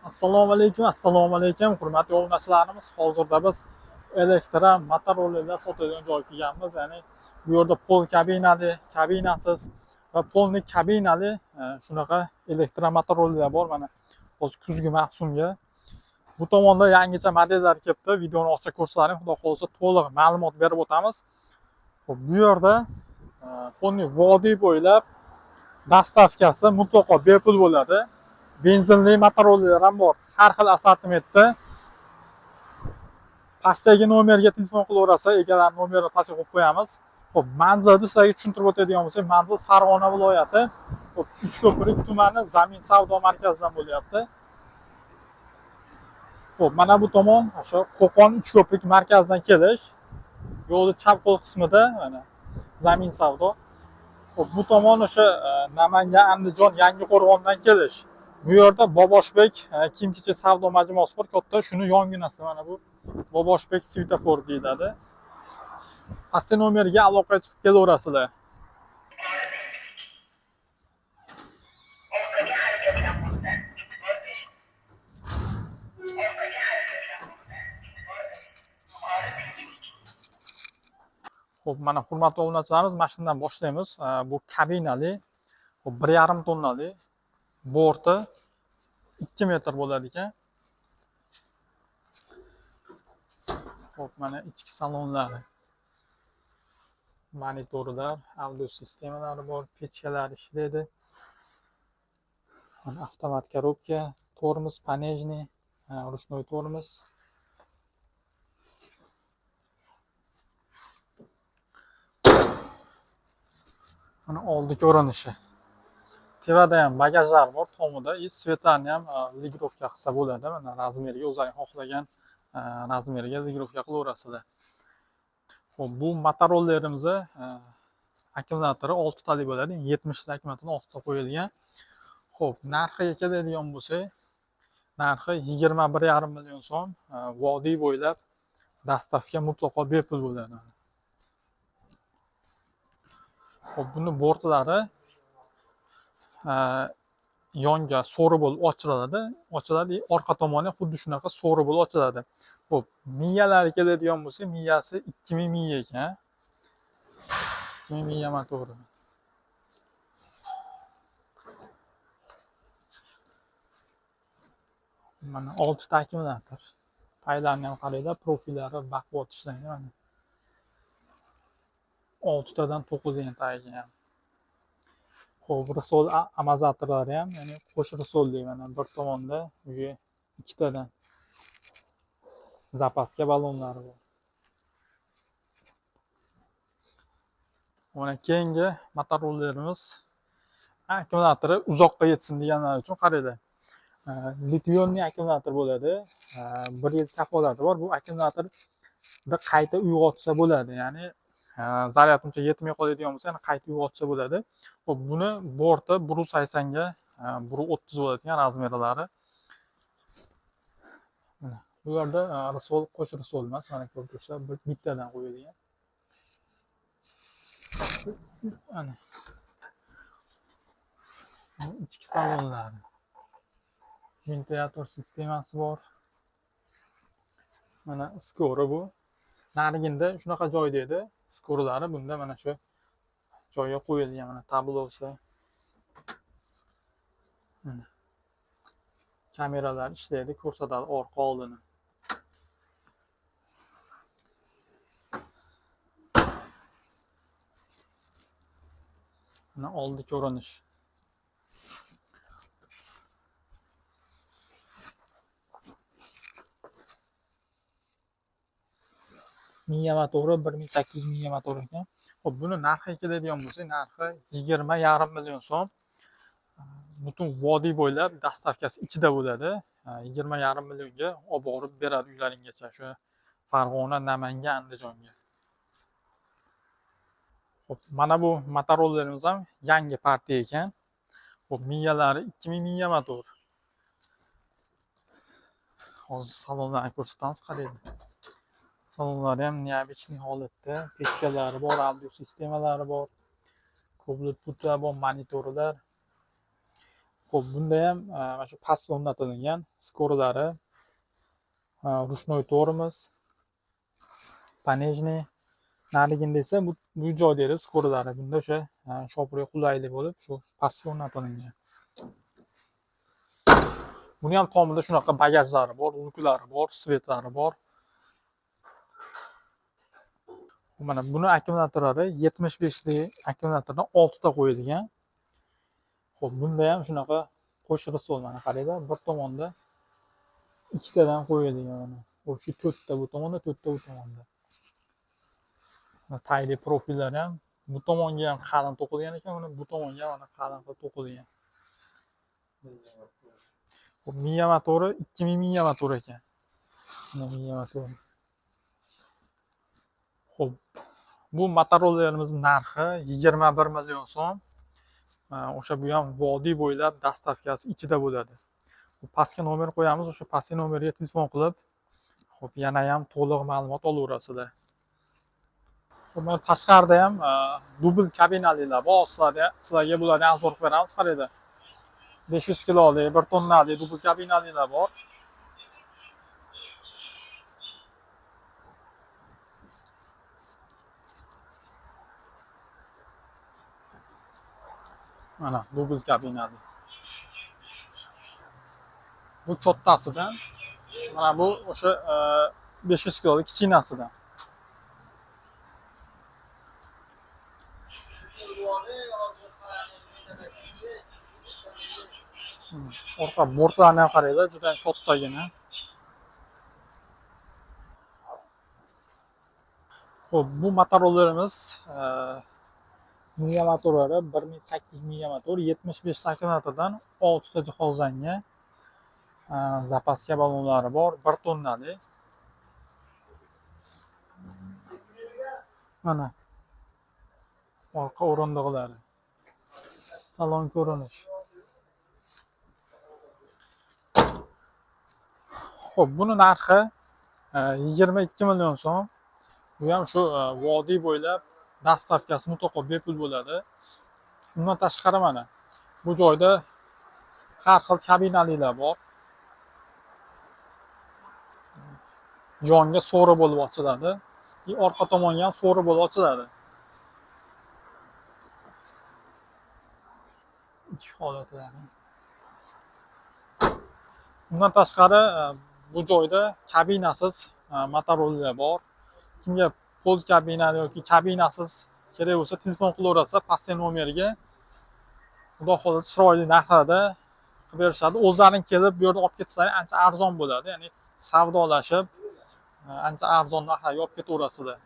Assalomu alaykum, hurmatli obunachilarimiz. Hozirda biz Motorola sotadigan joyga kelganmiz. Ya'ni bu yerda pol kabinasiz va polni kabinali shunaqa Motorola bor. Mana hozir kuzgi mavsumga bu tomonda yangicha modellar kelibdi. Videoni ochsa ko'rsalaring, xudo xolisa to'liq ma'lumot berib o'tamiz. Xo'p, bu yerda polni vodiy bo'ylab dastavkasi mutlaqo bepul bo'ladi. Benzinli Motorolalar ham bor. Har xil assortimentda. Pastdagi nomerga telefon qilaverasiz, egalar nomerini pastga qo'yib qo'yamiz. Xo'p, manzilni sizlarga tushuntirib o'tadigan bo'lsak, manzil Farg'ona viloyati, xo'p, Uchko'prik tumani Zamin savdo markazidan bo'lyapti. Xo'p, mana bu tomon o'sha Qo'qon Uchko'prik markazidan kelish. Yo'lning chap qo'l qismida mana Zamin savdo. Xo'p, bu tomon o'sha Namangan, Andijon, Yangiqo'rg'ondan kelish. Bu yerda Boboshbek kiyim-kechak savdo majmuasi bor, katta, shuni yonginasida mana bu Boboshbek svetofor deyiladi. Pastki nomerga aloqaga chiqib kelaverasizlar. Xo'p, mana hurmatli obunachilarimiz, mashinadan boshlaymiz. Bu kabinali, 1,5 tonnali, borti 2 metr bo'ladi ekan. Xo'p, mana ichki salonlari. Monitorlar, audio sistemalari bor, pechkalar ishlaydi. Mana avtomat korobka, tormoz понижний, ручной tormoz. Mana oldi ko'rinishi. Tevada ham bagajlar bor, tomida svetlarni ham ligrovka qilsa bo'ladi. Mana razmeriga o'zing xohlagan razmeriga ligrovka qilaverasizlar. Xo'p, bu Motorola'larimizni akkumulyatori 6 tali bo'ladi. 70 ta akkumulyatorni 6 ta qo'yilgan. Xo'p, narxiga keladigan bo'lsak, narxi 21,5 million so'm. Vodiy bo'ylab dastavka mutlaqo bepul bo'ladi. Xo'p, buni bortlari yonga so'ri bo'lib ochiladi. Orqa tomoni xuddi shunaqa so'ri bo'lib ochiladi. Xo'p, miyalari keladigan bo'lsa, miyasi 2000 miya ekan. 2000 miya motori. Mana 6 ta akkumulyator. Paylarni ham qaranglar, profillari baquvvat ishlangan. 6 tadan 9 ta ekan. Xo'p, risol amortizatorlari ham, ya'ni qo'sh risol deyman. Bir tomonda uga 2 tadan zapaska ballonlari bor. Mana keyingi Motorolalarimiz akkumulyatori uzoqqa yetsin deganlar uchun qaranglar. Litiumli akkumulyator bo'ladi. 1 yil kafolati bor. Bu akkumulyatorni qayta uyg'otsa bo'ladi. Ya'ni zaryad uncha yetmay qoladigan bo'lsa, yana qayta uyg'otsa bo'ladi. Xo'p, buni borti 180 ga 130 bo'ladi ekan razmerlari. Mana bu yerda risol qo'sh risol emas, mana ko'rib turibsizlar, bittadan qo'yilgan. Ana ichki salonlari. Ventilator sistemasi bor. Mana skori bu. Nariginda shunaqa joyda edi. Skorlari bunda mana shu joyga qo'yilgan, mana tablosi. Mana kameralar ishlaydi, ko'rsatadi orqa oldini. Mana oldi ko'rinish. Miya motori 1800 miya motor ekan. Xo'p, buni narxiga keladigan bo'lsa, narxi 20,5 million so'm. Butun vodiy bo'ylab dastavkasi ichida bo'ladi. 20,5 millionga olib borib beradi uylaringgacha, shu Farg'ona, Namangan, Andijonga. Xo'p, mana bu Motorolalarimiz ham yangi partiya ekan. Xo'p, miyalari 2000 miya motor. Hozir salonlarni ko'rsatamiz, qaranglar. Salonlari ham neobычный holatda, pechkalari bor, audio sistemalari bor, kublit puta bor, monitorlar. Xo'p, bunda ham mana shu pastga o'rnatilgan skorlari, ruchnoy tormoz, понижний, narigida esa bu joyda edi skorlari. Bunda o'sha shopirga qulaylik bo'lib, shu pastga o'rnatilgan. Buni ham tomida shunaqa bagajlari bor, luklari bor, svetlari bor. Mana buni akkumulyatorlari 75 lik akkumulyatordan 6 ta qo'yilgan. Xo'p, bunda ham shunaqa qo'sh risol mana qaranglar, bir tomonda ikkitadan qo'yilgan mana. O'sha 4 ta bu tomonda, 4 ta bu tomonda. Tayli profillari ham bu tomonga ham qalin to'qilgan ekan, mana bu tomonga mana qalin qilib to'qilgan. Xo'p, miya motori 2000 miya motor ekan. Mana miya motori. Xo'p, bu Motorola'larimiz narxi 21 million so'm. O'sha bu ham vodiy bo'ylab dastavkasi ichida bo'ladi. Pastga nomer qo'yamiz, o'sha pastki nomerga telefon qilib, xo'p, yana ham to'liq ma'lumot olaverasizlar. Xo'p, mana tashqarida ham dubl kabinalilar bor. Sizlarga bularni arzon qilib beramiz, qaranglar. 500 kilolik, 1 tonnalik dubl kabinalilar bor. Mana dubl kabinali. Bu kattasidan, mana bu o'sha 500 kilolik kichkinasidan. Orqa bortlarni ham qaranglar, juda kattagina. Xo'p, bu Motorola'larimiz miya motorlari 1800 miya motor, 75 akkumulyatordan 6 ta jihozlangan. Zapaska ballonlari bor, 1 tonnalik. Mana orqa o'rindiqlari. Salon ko'rinish. Xo'p, buni narxi 22 million so'm. Bu ham shu vodiy bo'ylab dastavkasi mutlaqo bepul bo'ladi. Undan tashqari mana bu joyda har xil kabinalilar bor. Yonga so'ri bo'lib ochiladi. Orqa tomonga ham so'ri bo'lib ochiladi. Ikki holatlari. Undan tashqari bu joyda kabinasiz Motorola bor. Kimga pol kabinali yoki kabinasiz kerak bo'lsa telefon qilaverasa pastki nomerga. Xudo xohlasa chiroyli narxlarda qilib berishadi. O'zlaring kelib bu yerda olib ketsalar ancha arzon bo'ladi. Ya'ni savdolashib ancha arzon narxlarga olib ketaverasizlar.